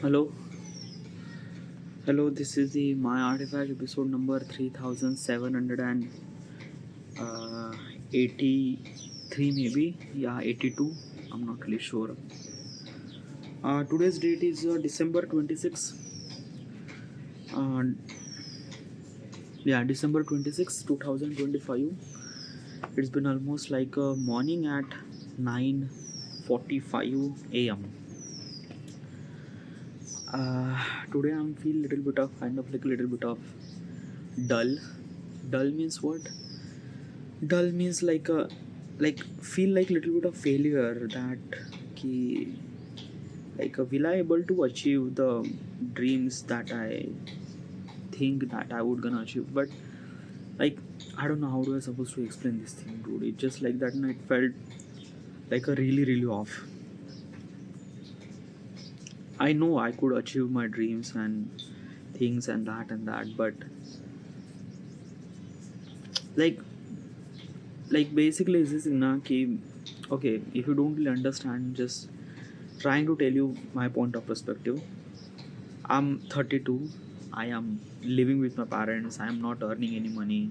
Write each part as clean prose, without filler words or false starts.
Hello, hello. This is the My Artifact episode number 3783, maybe. Yeah, 82. I'm not really sure. Today's date is December 26th. Uh, yeah, December 26th, 2025. It's been almost like a morning at 9:45 a.m. Today I'm feel little bit of kind of like a little bit of dull. Dull means what? Dull means like feel like little bit of failure that ki will I able to achieve the dreams that I think that I would gonna achieve, but like I don't know how do I supposed to explain this thing, dude. It just like that and it felt like a really off. I know I could achieve my dreams and things and that, but like basically is this na ki okay, if you don't really understand, just trying to tell you my point of perspective. I'm 32. I am living with my parents. I am not earning any money.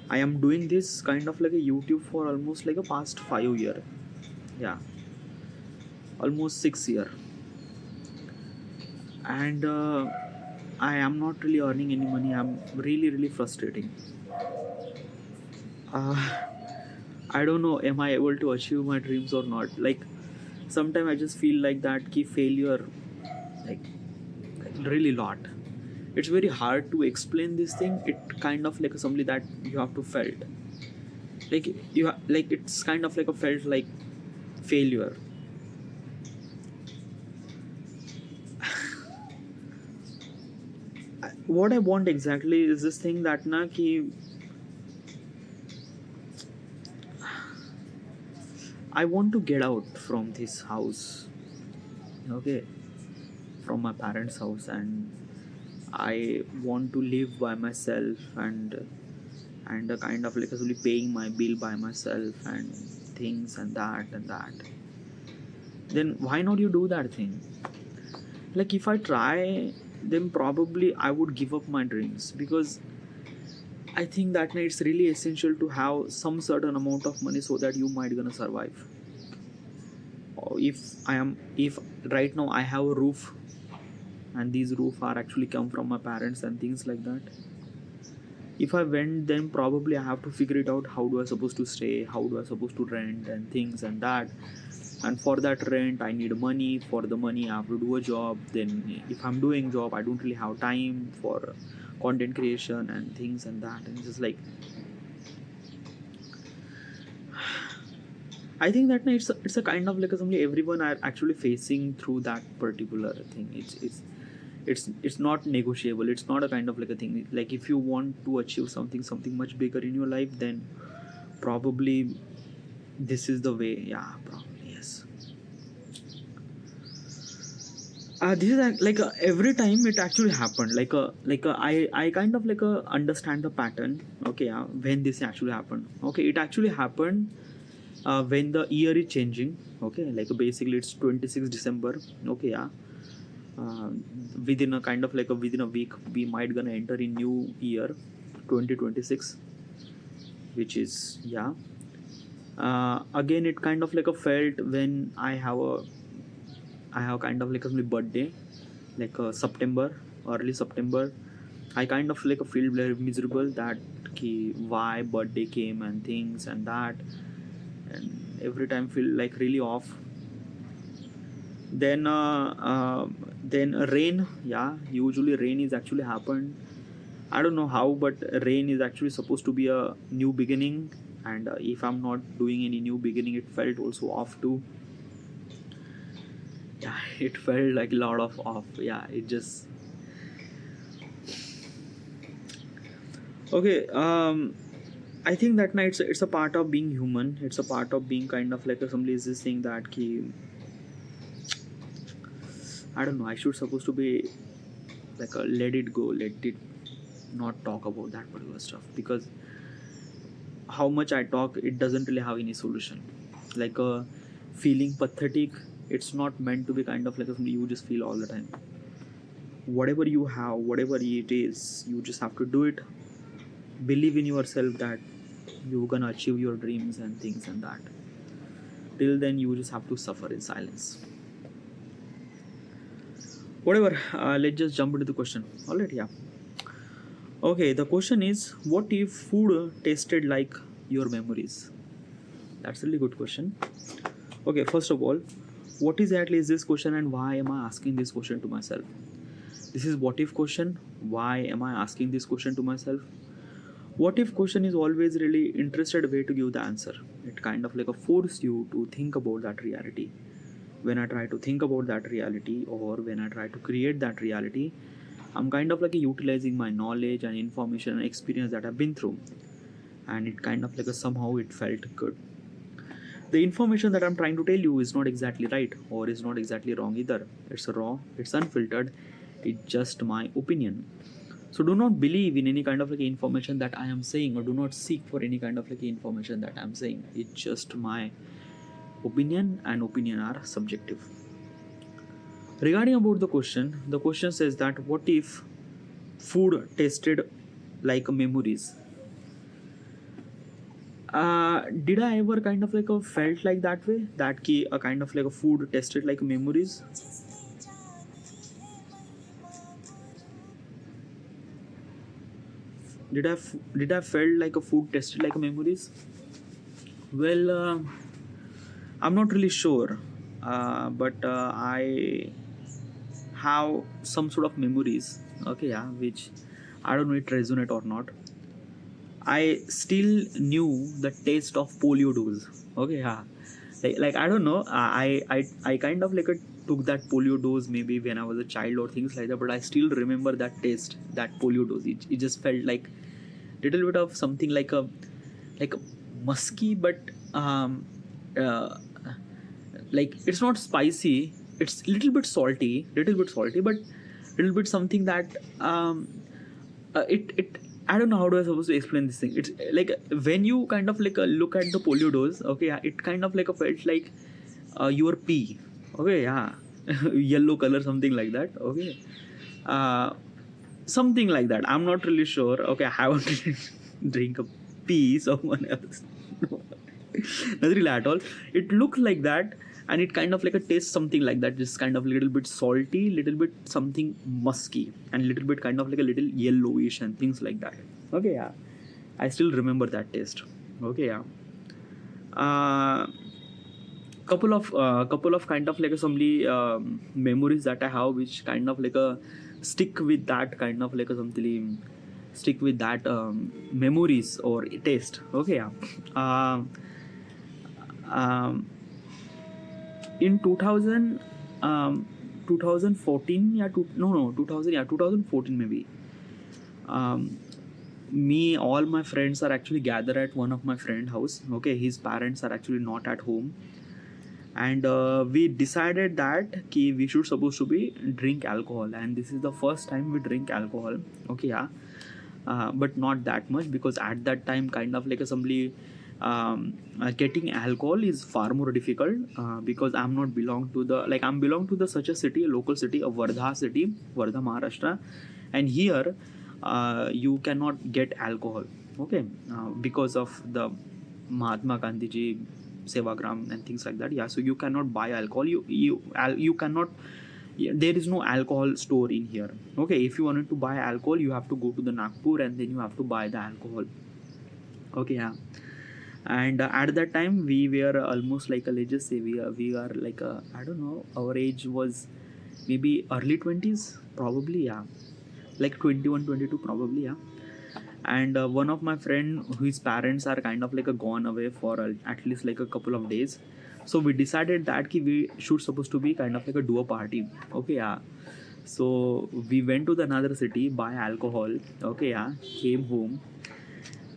I am doing this kind of like a YouTube for almost like a past 5 year. Yeah, almost 6 year. And I am not really earning any money. I'm really frustrating. uh, I don't know, am I able to achieve my dreams or not? Like sometimes I just feel like that key failure, like really lot. It's very hard to explain this thing. It kind of like something that you have to felt like like it's kind of like a felt like failure. What I want exactly is this thing that na ki I want to get out from this house, okay, from my parents' house, and I want to live by myself and kind of like actually paying my bill by myself and things and that. Then why not you do that thing? Like if I try, then probably I would give up my dreams, because I think that it's really essential to have some certain amount of money so that you might gonna survive. Or if right now I have a roof, and these roof are actually come from my parents and things like that. If I went, then probably I have to figure it out. How do I supposed to stay? How do I supposed to rent and things and that? And for that rent I need money. For the money I have to do a job. Then if I'm doing job, I don't really have time for content creation and things and that. And just like I think that it's a kind of like something everyone are actually facing through that particular thing. It's not negotiable. It's not a kind of like a thing. Like if you want to achieve something much bigger in your life, then probably this is the way. Yeah, probably yes. This is like every time it actually happened. I kind of like understand the pattern. Okay, yeah, when this actually happened. Okay, it actually happened when the year is changing. Okay, like basically it's 26 December. Okay, yeah. uh, Within a kind of like within a week we might gonna enter in new year 2026, which is yeah. Again it kind of like a felt when I have kind of like a birthday, like September, early September. I kind of like feel very miserable that why birthday came and things and that, and every time feel like really off. Then then rain. Yeah, usually rain is actually happened. I don't know how, but rain is actually supposed to be a new beginning, and if I'm not doing any new beginning, it felt also off too. Yeah, it felt like a lot of off. Yeah, it just okay. I think that night it's a part of being human. It's a part of being kind of like somebody is this thing that I don't know. I should supposed to be like a let it go, let it not talk about that particular stuff, because how much I talk, it doesn't really have any solution. Like feeling pathetic, It's not meant to be kind of like something you just feel all the time. Whatever you have, whatever it is, you just have to do it. Believe in yourself that you're gonna achieve your dreams and things and that. Till then, you just have to suffer in silence. Whatever, let's just jump into the question. Alright, yeah. Okay, the question is, what if food tasted like your memories? That's a really good question. Okay, first of all, what exactly is this question and why am I asking this question to myself? This is what if question. Why am I asking this question to myself? What if question is always really interested way to give the answer. It kind of like a force you to think about that reality. When I try to think about that reality, or when I try to create that reality, I'm kind of like utilizing my knowledge and information and experience that I've been through, and it kind of like somehow it felt good. The information that I'm trying to tell you is not exactly right or is not exactly wrong either. It's raw, it's unfiltered, it's just my opinion. So do not believe in any kind of like information that I am saying, or do not seek for any kind of like information that I'm saying. It's just my opinion, and opinion are subjective. Regarding about the question says that what if food tasted like memories? Did I ever kind of like felt like that way? That ki a kind of like a food tasted like memories? Did I felt like a food tasted like memories? Well, I'm not really sure, but I have some sort of memories. Okay, yeah, which I don't know it resonate or not. I still knew the taste of polio dose. Okay, yeah, like I don't know. I kind of like took that polio dose maybe when I was a child or things like that. But I still remember that taste, that polio dose. It just felt like little bit of something like a musky, but uh, like it's not spicy. It's little bit salty, but little bit something that it I don't know how do I supposed to explain this thing. It's like when you kind of like look at the polio dose. Okay, yeah, it kind of like felt like your pee. Okay, yeah, yellow color, something like that. Okay, uh, something like that. I'm not really sure. Okay, I haven't really drink a pee someone else. Not really at all. It looks like that, and it kind of like a taste something like that. Just kind of little bit salty, little bit something musky, and little bit kind of like a little yellowish and things like that. Okay, yeah, I still remember that taste. Okay, yeah. Uh, couple of kind of like assembly memories that I have, which kind of like a stick with that kind of like a something stick with that memories or taste. Okay, yeah. Um, um, in 2000, 2014, yeah, 2000, yeah, 2014 maybe. Um, me, all my friends are actually gathered at one of my friend house. Okay, his parents are actually not at home, and we decided that ki we should supposed to be drink alcohol, and this is the first time we drink alcohol. Okay, yeah, but not that much, because at that time kind of like assembly getting alcohol is far more difficult, because I'm not belong to the like I'm belong to the such a city, a local city, a Wardha city, Wardha, Maharashtra, and here you cannot get alcohol. Okay, because of the Mahatma Gandhi ji Sevagram and things like that. Yeah, so you cannot buy alcohol. You cannot. There is no alcohol store in here. Okay, if you wanted to buy alcohol, you have to go to the Nagpur and then you have to buy the alcohol. Okay, yeah. And at that time we were almost like let's just say we are like I don't know, our age was maybe early 20s probably, yeah, like 21, 22 probably, yeah. And one of my friend whose parents are kind of like gone away for at least like a couple of days, so we decided that we should supposed to be kind of like a duo party. Okay, yeah. So we went to the another city, buy alcohol. Okay, yeah, came home,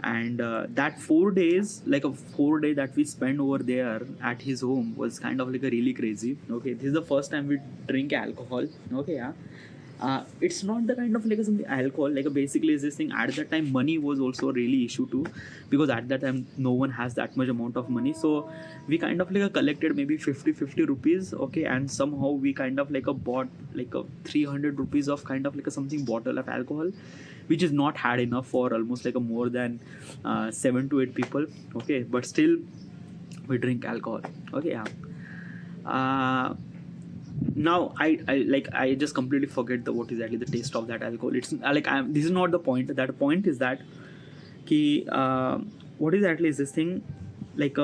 and that 4 days, like a 4 day that we spent over there at his home was kind of like a really crazy. Okay, this is the first time we drink alcohol. Okay, yeah. it's not the kind of like something alcohol, like basically is this thing. At that time money was also a really issue too, because at that time no one has that much amount of money. So we kind of like collected maybe 50 rupees, okay, and somehow we kind of like bought like a 300 rupees of kind of like a something bottle of alcohol, which is not had enough for almost like a more than 7 to 8 people, okay, but still we drink alcohol, okay, yeah. uh, Now I just completely forget the what exactly the taste of that alcohol. It's like this is not the point. That point is that ki what exactly is this thing, like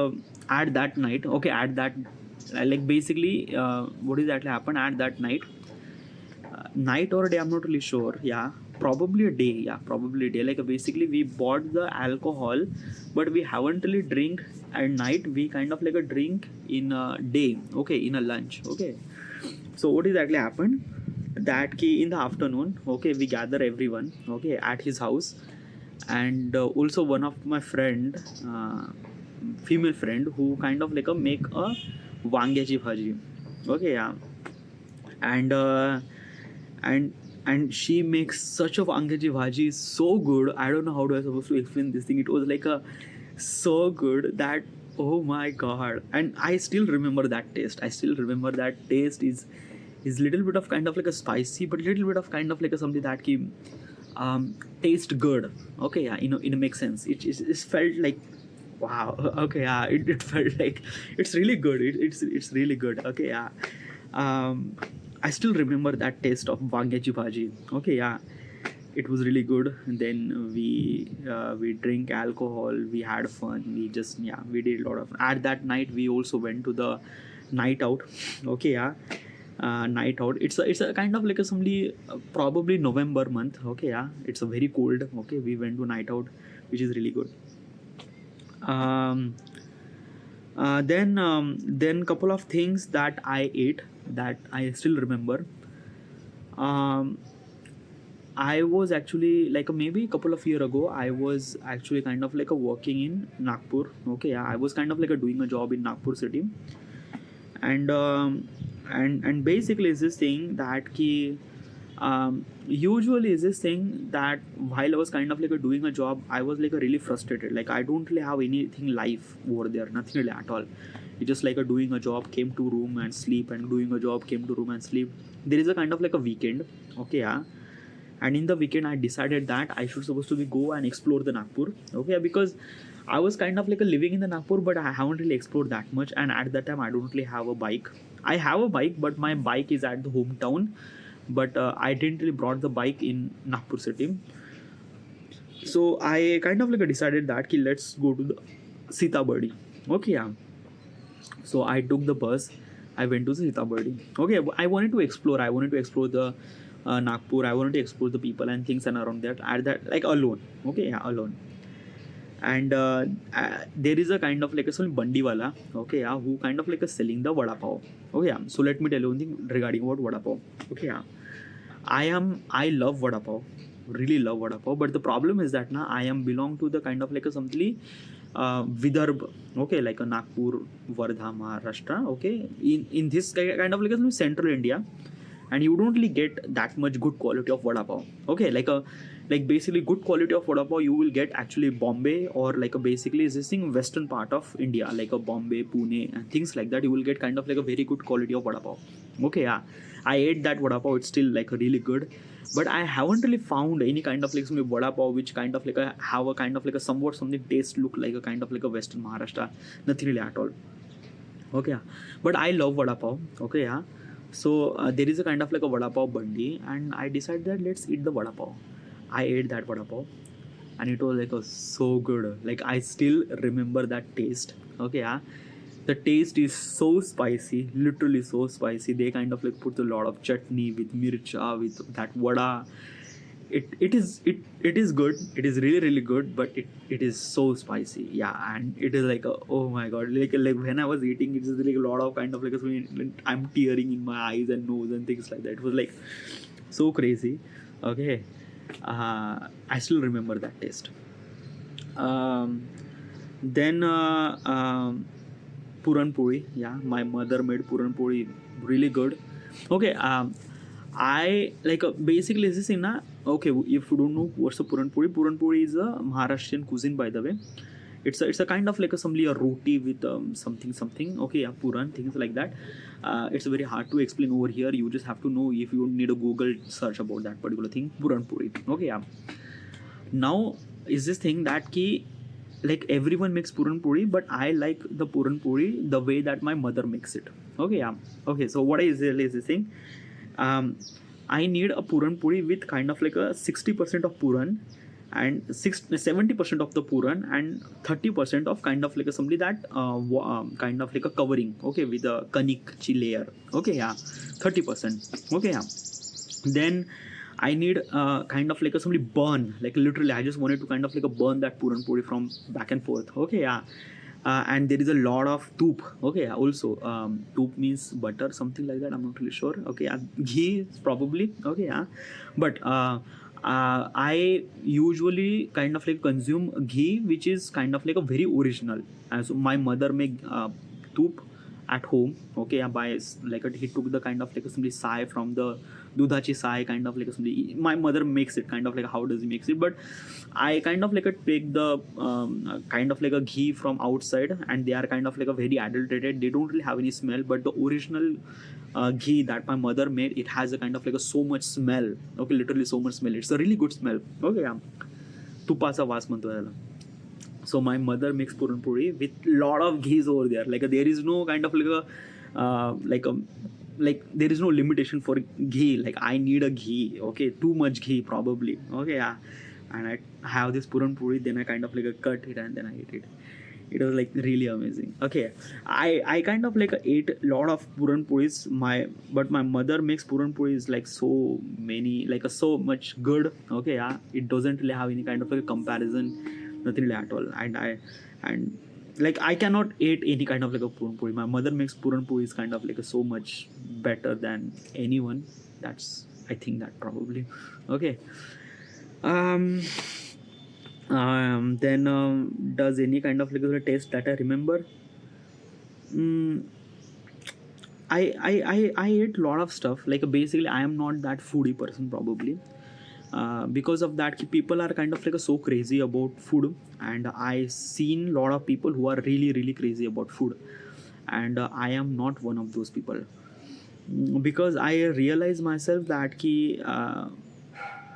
at that night, okay, at that like basically what exactly happened at that night, night or day, I'm not really sure, yeah, probably a day, yeah, probably a day. Like basically we bought the alcohol, but we haven't really drink at night. We kind of like a drink in a day, okay, in a lunch, okay. So what exactly happened, that key in the afternoon, okay, we gather everyone, okay, at his house. And also one of my friend, female friend, who kind of like a make a wangyachi bhaji, okay, yeah. And and and she makes such a wangyachi bhaji, so good. I don't know how do I supposed to explain this thing. It was like a so good that, oh my god. And I still remember that taste. I still remember that taste is little bit of kind of like a spicy, but little bit of kind of like a something that ki taste good, okay, yeah, it makes sense. It felt like wow, okay, yeah, it felt like it's really good. It's really good, okay, yeah. um I still remember that taste of wangyachi bhaji, okay, yeah. It was really good. And then we drink alcohol, we had fun, we just, yeah, we did a lot of. At that night we also went to the night out, okay, yeah. Night out, it's a kind of like a somebody probably November month, okay, yeah. It's a very cold, okay, we went to night out, which is really good. um then couple of things that I ate that I still remember. um I was actually like maybe a couple of year ago. I was actually kind of like a working in Nagpur. Okay, yeah, I was kind of like a doing a job in Nagpur city, and and basically is this thing that ki usually is this thing that while I was kind of like a doing a job, I was like a really frustrated. Like I don't really have anything life over there, nothing really at all. It's just like a doing a job, came to room and sleep, and doing a job, came to room and sleep. There is a kind of like a weekend, okay, yeah. And in the weekend I decided that I should supposed to be go and explore the Nagpur, okay, because I was kind of like a living in the Nagpur, but I haven't really explored that much. And at that time I don't really have a bike. I have a bike, but my bike is at the hometown. But I didn't really brought the bike in Nagpur city. So I kind of like decided that ki, let's go to the Sitabardi, okay, yeah. So I took the bus. I went to Sitabardi. Okay, I wanted to explore. I wanted to explore the Nagpur. I wanted to explore the people and things and around that. At that, like alone. Okay, yeah, alone. And there is a kind of like a bandiwala. Okay, yeah, who kind of like a selling the vada pav. Okay, yeah. So let me tell you one thing regarding about vada pav. Okay, yeah. I love vada pav, really love vada pav. But the problem is that now I am belong to the kind of like a something Vidarbh, okay, like a Nagpur, Wardha, Maharashtra, okay, in this kind of like a central India. And you don't really get that much good quality of vada pav, okay, like basically good quality of vada pav you will get actually Bombay, or like a basically existing western part of India, like a Bombay, Pune and things like that. You will get kind of like a very good quality of vada pav, okay, yeah. I ate that vada pav, it's still like really good. But I haven't really found any kind of like some vada pav which kind of like a have a kind of like a somewhat something taste look like a kind of like a western Maharashtra. Nothing really at all, okay, yeah. But I love vada pav, okay, yeah. So there is a kind of like a vada pav bandi, and I decided that let's eat the vada pav. I ate that vada pav, and it was like so good. Like I still remember that taste, okay, yeah. The taste is so spicy, literally so spicy. They kind of like put a lot of chutney with mircha, with that vada. It is good. It is really good, but it is so spicy, yeah. And it is like oh my god, like when I was eating, it's like a lot of kind of like I'm tearing in my eyes and nose and things like that. It was like so crazy, okay. I still remember that taste. Then Puran Puri, yeah, my mother made Puran Puri really good, okay. I like basically this thing na. Okay, if you don't know what's a Puran Puri is a Maharashtrian cuisine, by the way. It's a kind of like assembly a roti with something. Okay, yeah, Puran things like that. It's very hard to explain over here. You just have to know if you need a Google search about that particular thing, Puran Puri. Okay, yeah. Now is this thing that ki like everyone makes Puran Puri, but I like the Puran Puri the way that my mother makes it. Okay, yeah. Okay, so what is this thing? Um, I need a Puran Puri with kind of like a 60% of Puran and 70% of the Puran and 30% of kind of like a somebody that kind of like a covering. Okay, with a kanik chi layer. Okay, yeah, 30%. Okay, yeah. Then I need kind of like a somebody burn, like literally I just wanted to kind of like a burn that Puran Puri from back and forth. Okay, yeah. And there is a lot of toop. Okay, yeah, also toop means butter, something like that. I'm not really sure. Okay, yeah, ghee probably. Okay, yeah, but I usually kind of like consume ghee, which is kind of like a very original. And so my mother make toop at home. Okay, yeah, by like he took the kind of like simply sai from the dudachi sai, kind of like simply my mother makes it kind of like how does he makes it, but I kind of like take the kind of like a ghee from outside, and they are kind of like a very adulterated. They don't really have any smell, but the original ghee that my mother made, it has a kind of like a so much smell. Okay, literally so much smell. It's a really good smell. Okay, yeah. तुपाचा वास म्हणतो त्याला. So my mother makes Puran Puri with lot of ghees over there. Like there is no kind of like there is no limitation for ghee. Like I need a ghee. Okay, too much ghee probably. Okay, yeah. And I have this Puran Puri, then I kind of like cut it and then I eat it. It was like really amazing. Okay, I kind of like ate a lot of Puran Puris. But my mother makes Puran Puris like so many, like so much good. Okay, yeah, it doesn't really have any kind of like a comparison, nothing really at all. And like I cannot eat any kind of like a Puran Puri. My mother makes Puran Puri is kind of like a so much better than anyone. That's I think that probably. Okay. Um, then does any kind of like a taste that I remember? Mm, I ate a lot of stuff. Like basically, I am not that foodie person probably. Because of that, people are kind of like so crazy about food, and I seen a lot of people who are really crazy about food, and I am not one of those people. Because I realize myself that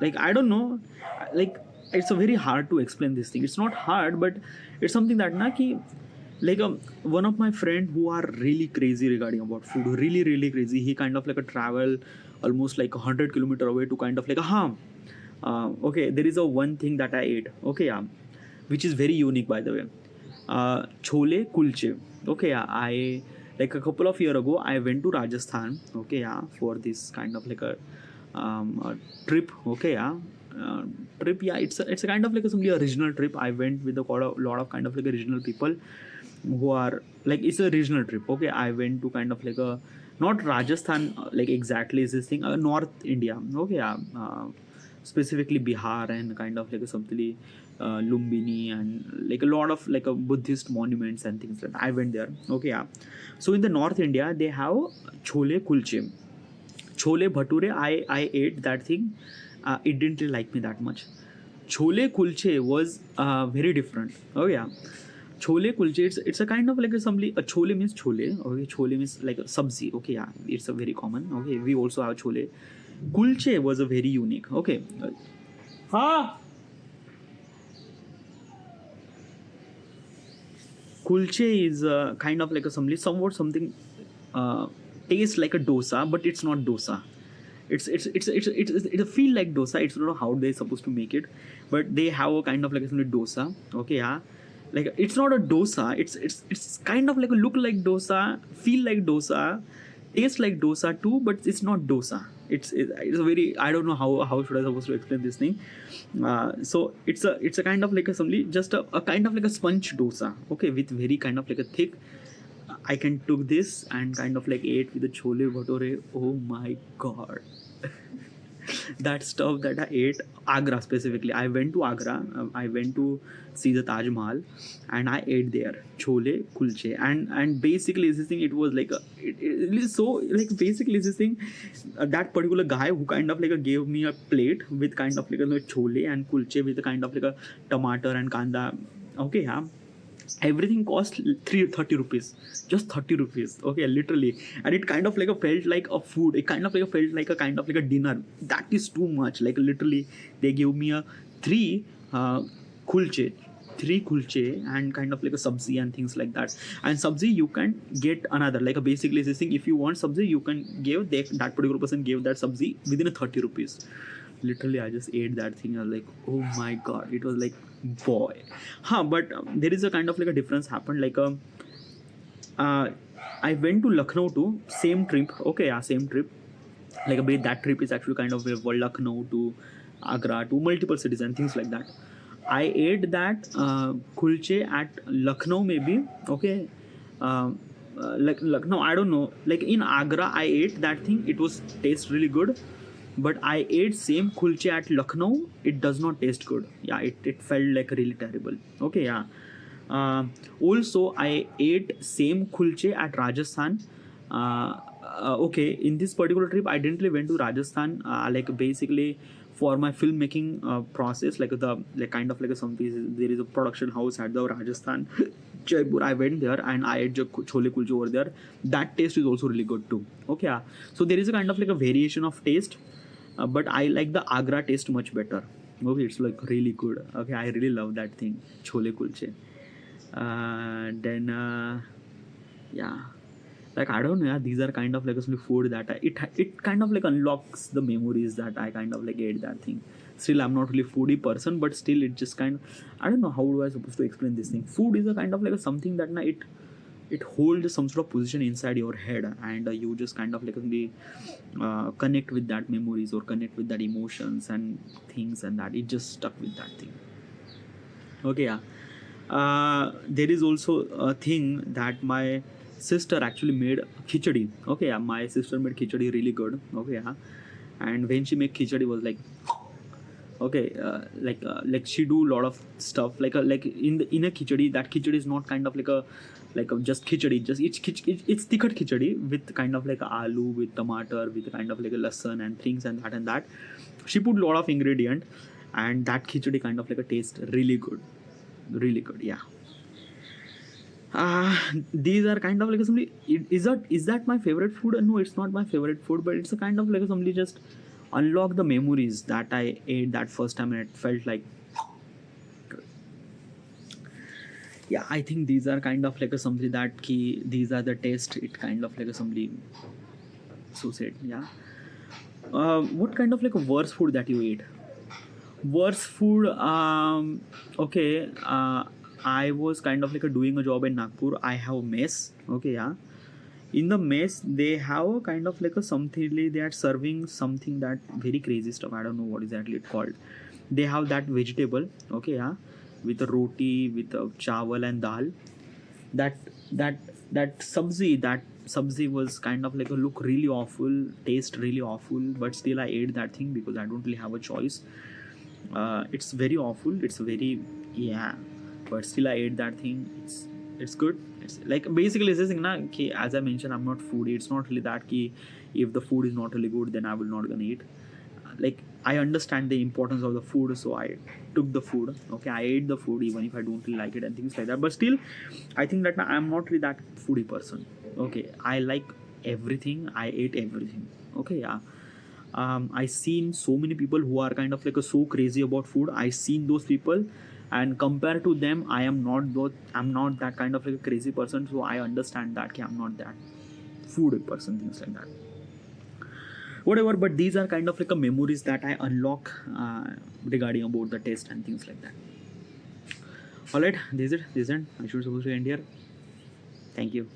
like I don't know, like it's a very hard to explain this thing. It's not hard, but it's something that like one of my friend who are really crazy regarding about food, really crazy. He kind of like a travel almost like 100 kilometer away to kind of like okay, there is a one thing that I ate. Okay, yeah, which is very unique by the way. Chole kulche. Okay, yeah, I like a couple of years ago I went to Rajasthan. Okay, yeah, for this kind of like a trip. Okay, yeah. Trip, yeah, it's a kind of like a regional trip. I went with a lot of kind of like a regional people who are like, it's a regional trip. Okay, I went to kind of like a not Rajasthan like exactly is this thing, North India. Okay, yeah, specifically Bihar and kind of like a something Lumbini and like a lot of like a Buddhist monuments and things like that. I went there. Okay, yeah. So in the North India they have chole kulche, chole bhature. I ate that thing. It didn't really like me that much. Chole kulche was very different. Oh yeah, chole kulche. It's a kind of like a chole means chole. Okay, chole means like a sabzi. Okay, yeah, it's a very common. Okay, we also have chole. Kulche was a very unique. Okay. Kulche is kind of like a somewhat something tastes like a dosa, but it's not dosa. It's feel like dosa. It's not how they're supposed to make it, but they have a kind of like a dosa. Okay, yeah, like it's not a dosa. It's kind of like a look like dosa, feel like dosa, taste like dosa too, but it's not dosa. It's a very, I don't know how should I supposed to explain this thing. So it's a kind of like a kind of like a sponge dosa. Okay, with very kind of like a thick. I can took this and kind of like ate with the chole bhature. Oh my god. that stuff that I ate. Agra specifically, I went to Agra. I went to see the Taj Mahal, and I ate there chole kulche. And basically this thing, it was like it is so like basically this thing, that particular guy who kind of like gave me a plate with kind of like a chole and kulche with a kind of like a tomato and kanda. Okay, yeah, everything cost 330 rupees, just 30 rupees. Okay, literally. And it kind of like felt like a food, it kind of like felt like a kind of like a dinner. That is too much. Like literally they gave me a three kulche, three kulche and kind of like a sabzi and things like that. And sabzi you can get another, like basically this thing, if you want sabzi you can give, that particular person gave that sabzi within a 30 rupees. Literally I just ate that thing. I was like, oh my god, it was like, boy. But there is a kind of like a difference happened. Like uh, I went to Lucknow too, same trip. Okay, yeah, same trip. Like that trip is actually kind of Lucknow to Agra to multiple cities and things like that. I ate that kulche at Lucknow maybe. Okay, like Lucknow, I don't know. Like in Agra, I ate that thing. It was taste really good. But I ate same kulche at Lucknow. It does not taste good. Yeah, it felt like really terrible. Okay, yeah. Also, I ate same kulche at Rajasthan. Okay, in this particular trip, I didn't really went to Rajasthan. Like basically for my filmmaking process, like the like kind of like a some pieces, there is a production house at the Rajasthan, Jaipur. I went there and I ate chole kulche over there. That taste is also really good too. Okay, yeah. So there is a kind of like a variation of taste, but I like the Agra taste much better. Okay, it's like really good. Okay, I really love that thing, chole kulche. Then yeah, like I don't know. Yeah, these are kind of like some food that it kind of like unlocks the memories that I kind of like ate that thing. Still, I'm not really foodie person, but still, it just kind of, I don't know how do I supposed to explain this thing. Food is a kind of like a something that it holds some sort of position inside your head, and you just kind of like connect with that memories or connect with that emotions and things, and that it just stuck with that thing. Okay, yeah. There is also a thing that my sister actually made khichdi. Okay, yeah, my sister made khichdi really good. Okay, yeah. And when she made khichdi was okay, like she do a lot of stuff like in a khichdi. That khichdi is not kind of like a just khichdi, just it's tikkat khichdi with kind of like aloo with tomato with kind of like a lasan and things and that she put a lot of ingredient, and that khichdi kind of like a taste really good, really good. Yeah. These are kind of like somebody. Is that my favorite food? No, it's not my favorite food, but it's a kind of like somebody just unlock the memories that I ate that first time, and it felt like good. Yeah, I think these are kind of like a somebody that key. These are the taste. It kind of like a somebody associate. Yeah. What kind of like a worst food that you ate? Worst food. Okay. I was kind of like doing a job in Nagpur. I have a mess. Okay, yeah. In the mess, they have a kind of like a something. They are serving something that very crazy stuff. I don't know what exactly it called. They have that vegetable. Okay, yeah, with a roti, with a chawal and dal. That that that sabzi was kind of like a look really awful, taste really awful. But still, I ate that thing because I don't really have a choice. It's very awful. It's very, yeah, but still I ate that thing. It's good. It's like basically this thing na ki, as I mentioned, I'm not foodie. It's not really that ki if the food is not really good then I will not gonna eat. Like I understand the importance of the food, so I took the food. Okay, I ate the food even if I don't really like it and things like that. But still, I think that I'm not really that foodie person. Okay, I like everything. I ate everything. Okay, yeah. I seen so many people who are kind of like so crazy about food. I seen those people, and compared to them, I'm not that kind of like a crazy person. So I understand that I'm not that food person, things like that. Whatever, but these are kind of like a memories that I unlock regarding about the taste and things like that. All right, this is it. I should supposed to end here. Thank you.